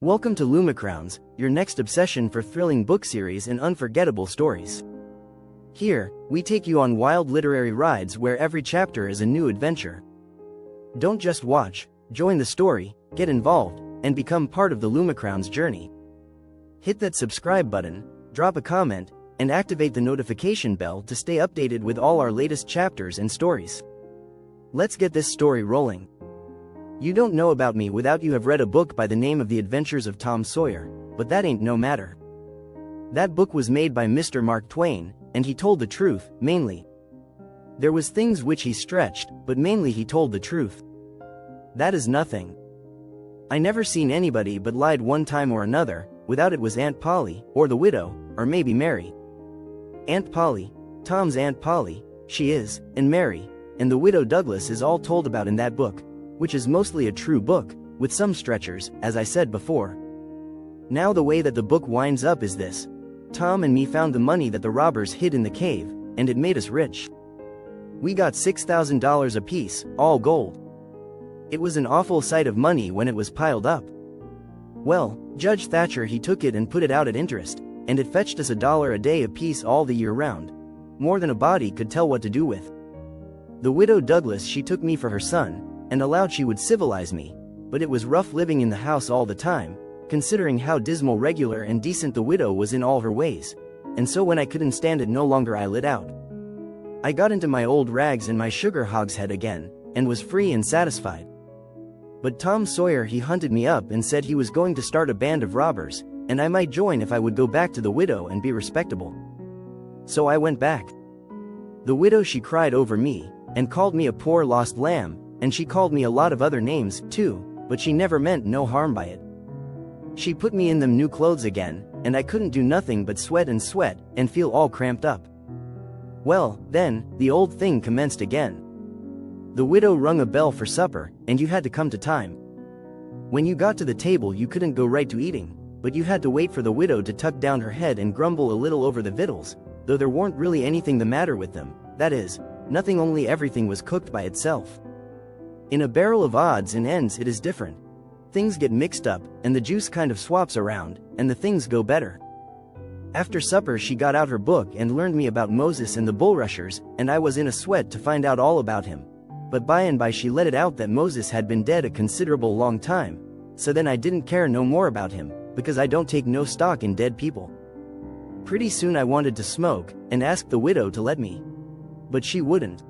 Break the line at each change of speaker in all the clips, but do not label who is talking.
Welcome to Lumicrowns, your next obsession for thrilling book series and unforgettable stories. Here, we take you on wild literary rides where every chapter is a new adventure. Don't just watch, join the story, get involved, and become part of the Lumicrowns journey. Hit that subscribe button, drop a comment, and activate the notification bell to stay updated with all our latest chapters and stories. Let's get this story rolling. You don't know about me without you have read a book by the name of The Adventures of Tom Sawyer, but that ain't no matter. That book was made by Mr. Mark Twain, and he told the truth, mainly. There was things which he stretched, but mainly he told the truth. That is nothing. I never seen anybody but lied one time or another, without it was Aunt Polly, or the widow, or maybe Mary. Aunt Polly, Tom's Aunt Polly, she is, and Mary, and the widow Douglas is all told about in that book, which is mostly a true book, with some stretchers, as I said before. Now the way that the book winds up is this. Tom and me found the money that the robbers hid in the cave, and it made us rich. We got $6,000 apiece, all gold. It was an awful sight of money when it was piled up. Well, Judge Thatcher he took it and put it out at interest, and it fetched us $1 a day apiece all the year round. More than a body could tell what to do with. The widow Douglas she took me for her son, and allowed she would civilize me, but it was rough living in the house all the time, considering how dismal regular and decent the widow was in all her ways, and so when I couldn't stand it no longer I lit out. I got into my old rags and my sugar hogshead again, and was free and satisfied. But Tom Sawyer he hunted me up and said he was going to start a band of robbers, and I might join if I would go back to the widow and be respectable. So I went back. The widow she cried over me, and called me a poor lost lamb, and she called me a lot of other names, too, but she never meant no harm by it. She put me in them new clothes again, and I couldn't do nothing but sweat and feel all cramped up. Well, then, the old thing commenced again. The widow rung a bell for supper, and you had to come to time. When you got to the table you couldn't go right to eating, but you had to wait for the widow to tuck down her head and grumble a little over the victuals, though there weren't really anything the matter with them, that is, nothing, only everything was cooked by itself. In a barrel of odds and ends it is different. Things get mixed up, and the juice kind of swaps around, and the things go better. After supper she got out her book and learned me about Moses and the bulrushers, and I was in a sweat to find out all about him. But by and by she let it out that Moses had been dead a considerable long time, so then I didn't care no more about him, because I don't take no stock in dead people. Pretty soon I wanted to smoke, and asked the widow to let me. But she wouldn't.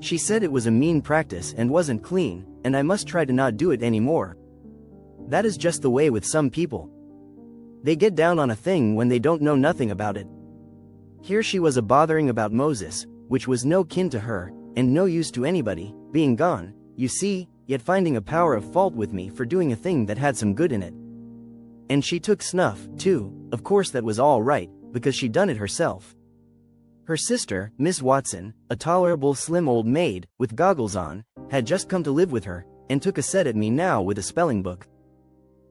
She said it was a mean practice and wasn't clean, and I must try to not do it anymore. That is just the way with some people. They get down on a thing when they don't know nothing about it. Here she was a-bothering about Moses, which was no kin to her, and no use to anybody, being gone, you see, yet finding a power of fault with me for doing a thing that had some good in it. And she took snuff, too. Of course that was all right, because she done it herself. Her sister, Miss Watson, a tolerable slim old maid, with goggles on, had just come to live with her, and took a set at me now with a spelling book.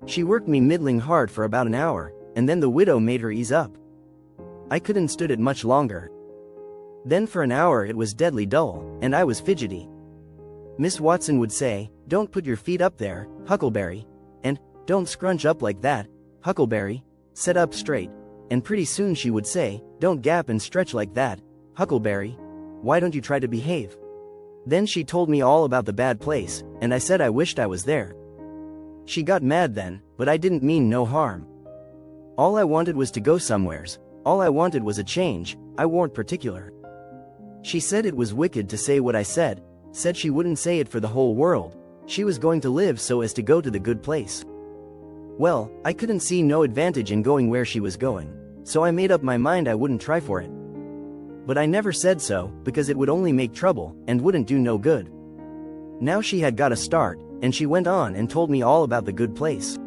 She worked me middling hard for about an hour, and then the widow made her ease up. I couldn't stood it much longer. Then for an hour it was deadly dull, and I was fidgety. Miss Watson would say, "Don't put your feet up there, Huckleberry," and "Don't scrunch up like that, Huckleberry, sit up straight," and pretty soon she would say, "Don't gap and stretch like that, Huckleberry. Why don't you try to behave?" Then she told me all about the bad place, and I said I wished I was there. She got mad then, but I didn't mean no harm. All I wanted was to go somewheres, all I wanted was a change, I warn't particular. She said it was wicked to say what I said she wouldn't say it for the whole world, she was going to live so as to go to the good place. Well, I couldn't see no advantage in going where she was going, so I made up my mind I wouldn't try for it. But I never said so, because it would only make trouble, and wouldn't do no good. Now she had got a start, and she went on and told me all about the good place.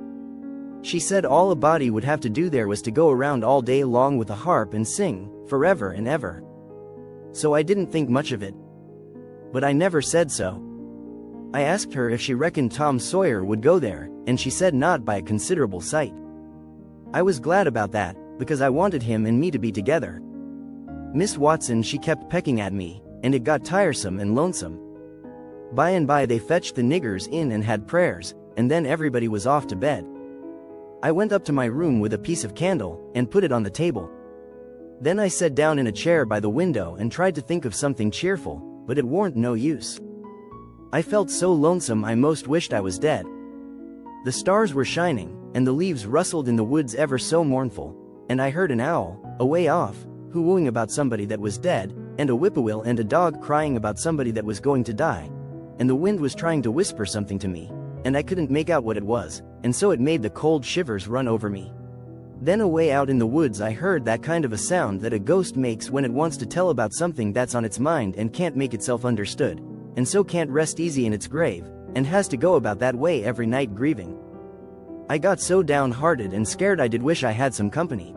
She said all a body would have to do there was to go around all day long with a harp and sing, forever and ever. So I didn't think much of it. But I never said so. I asked her if she reckoned Tom Sawyer would go there, and she said not by a considerable sight. I was glad about that, because I wanted him and me to be together. Miss Watson she kept pecking at me, and it got tiresome and lonesome. By and by they fetched the niggers in and had prayers, and then everybody was off to bed. I went up to my room with a piece of candle and put it on the table. Then I sat down in a chair by the window and tried to think of something cheerful, but it warn't no use. I felt so lonesome I most wished I was dead. The stars were shining, and the leaves rustled in the woods ever so mournful, and I heard an owl, away off, hoo-wooing about somebody that was dead, and a whippoorwill and a dog crying about somebody that was going to die, and the wind was trying to whisper something to me, and I couldn't make out what it was, and so it made the cold shivers run over me. Then away out in the woods I heard that kind of a sound that a ghost makes when it wants to tell about something that's on its mind and can't make itself understood, and so can't rest easy in its grave, and has to go about that way every night grieving. I got so downhearted and scared I did wish I had some company.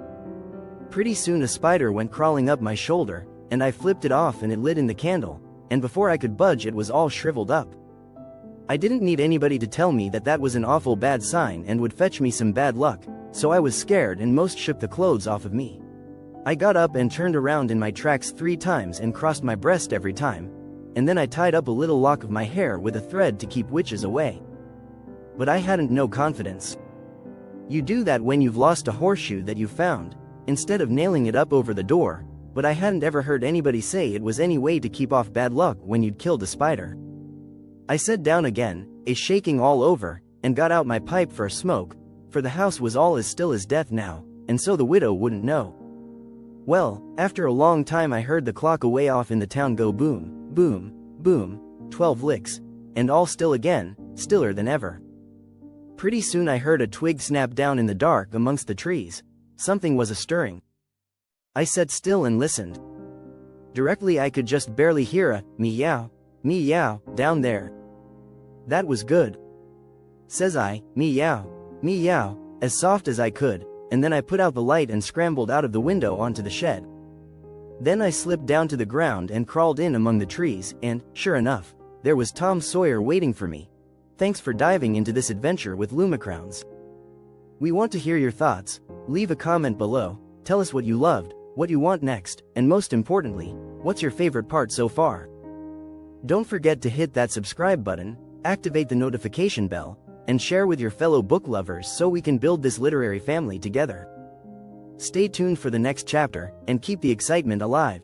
Pretty soon a spider went crawling up my shoulder, and I flipped it off and it lit in the candle, and before I could budge it was all shriveled up. I didn't need anybody to tell me that that was an awful bad sign and would fetch me some bad luck, so I was scared and most shook the clothes off of me. I got up and turned around in my tracks 3 times and crossed my breast every time, and then I tied up a little lock of my hair with a thread to keep witches away. But I hadn't no confidence. You do that when you've lost a horseshoe that you found, instead of nailing it up over the door, but I hadn't ever heard anybody say it was any way to keep off bad luck when you'd killed a spider. I sat down again, shaking all over, and got out my pipe for a smoke, for the house was all as still as death now, and so the widow wouldn't know. Well, after a long time I heard the clock away off in the town go boom, boom, boom, 12 licks, and all still again, stiller than ever. Pretty soon I heard a twig snap down in the dark amongst the trees. Something was a-stirring. I sat still and listened. Directly I could just barely hear a meow, meow, down there. That was good. Says I, meow, meow, as soft as I could, and then I put out the light and scrambled out of the window onto the shed. Then I slipped down to the ground and crawled in among the trees, and, sure enough, there was Tom Sawyer waiting for me. Thanks for diving into this adventure with Lumicrowns. We want to hear your thoughts. Leave a comment below, tell us what you loved, what you want next, and most importantly, what's your favorite part so far. Don't forget to hit that subscribe button, activate the notification bell, and share with your fellow book lovers so we can build this literary family together. Stay tuned for the next chapter, and keep the excitement alive.